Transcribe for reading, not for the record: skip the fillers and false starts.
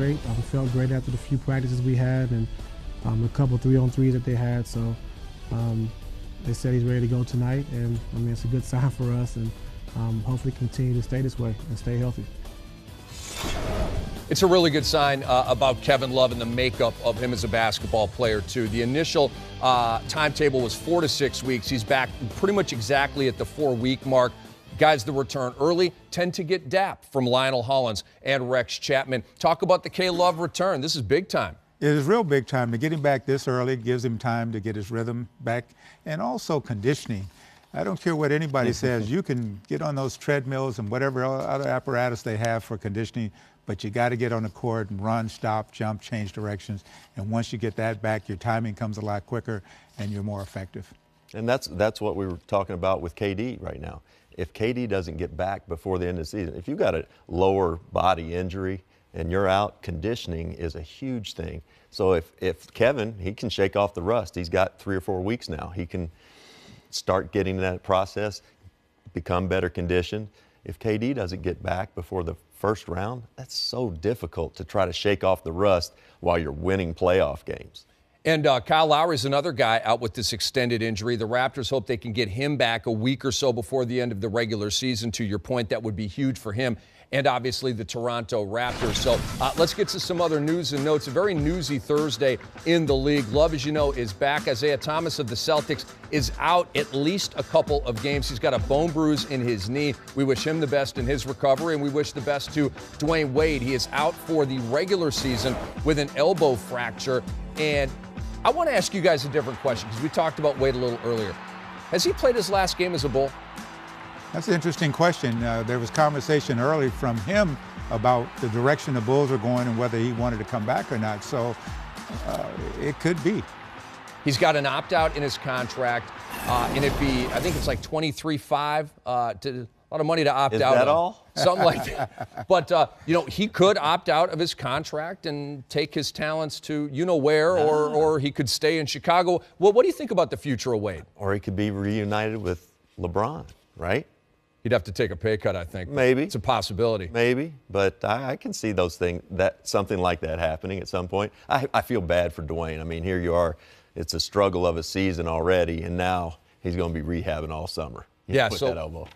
great. Felt great after the few practices we had and a couple 3-on-3s that they had. So they said he's ready to go tonight, and I mean it's a good sign for us, and hopefully continue to stay this way and stay healthy. It's a really good sign about Kevin Love and the makeup of him as a basketball player, too. The initial timetable was 4 to 6 weeks. He's back pretty much exactly at the 4-week mark. Guys that return early tend to get dapped, from Lionel Hollins and Rex Chapman. Talk about the K-Love return. This is big time. It is real big time. To get him back this early gives him time to get his rhythm back, and also conditioning. I don't care what anybody says. You can get on those treadmills and whatever other apparatus they have for conditioning, but you got to get on the court and run, stop, jump, change directions. And once you get that back, your timing comes a lot quicker and you're more effective. And that's what we were talking about with KD right now. If KD doesn't get back before the end of the season, if you've got a lower body injury and you're out, conditioning is a huge thing. So if Kevin, he can shake off the rust. He's got 3 or 4 weeks now. He can start getting that process, become better conditioned. If KD doesn't get back before the first round, that's so difficult to try to shake off the rust while you're winning playoff games. And Kyle Lowry is another guy out with this extended injury. The Raptors hope they can get him back a week or so before the end of the regular season. To your point, that would be huge for him and obviously the Toronto Raptors. So let's get to some other news and notes. A very newsy Thursday in the league. Love, as you know, is back. Isaiah Thomas of the Celtics is out at least a couple of games. He's got a bone bruise in his knee. We wish him the best in his recovery, and we wish the best to Dwayne Wade. He is out for the regular season with an elbow fracture. And I want to ask you guys a different question, because we talked about Wade a little earlier. Has he played his last game as a Bull? That's an interesting question. There was conversation early from him about the direction the Bulls were going and whether he wanted to come back or not. So it could be. He's got an opt-out in his contract, and it'd be, I think it's like $23.5, a lot of money to opt out. Is that all? Something like that. But, he could opt out of his contract and take his talents to where, or he could stay in Chicago. Well, what do you think about the future of Wade? Or he could be reunited with LeBron, right? He'd have to take a pay cut, I think. Maybe. It's a possibility. Maybe, but I can see those things, something like that happening at some point. I feel bad for Dwayne. I mean, here you are. It's a struggle of a season already, and now he's going to be rehabbing all summer. Yeah, with so that elbow.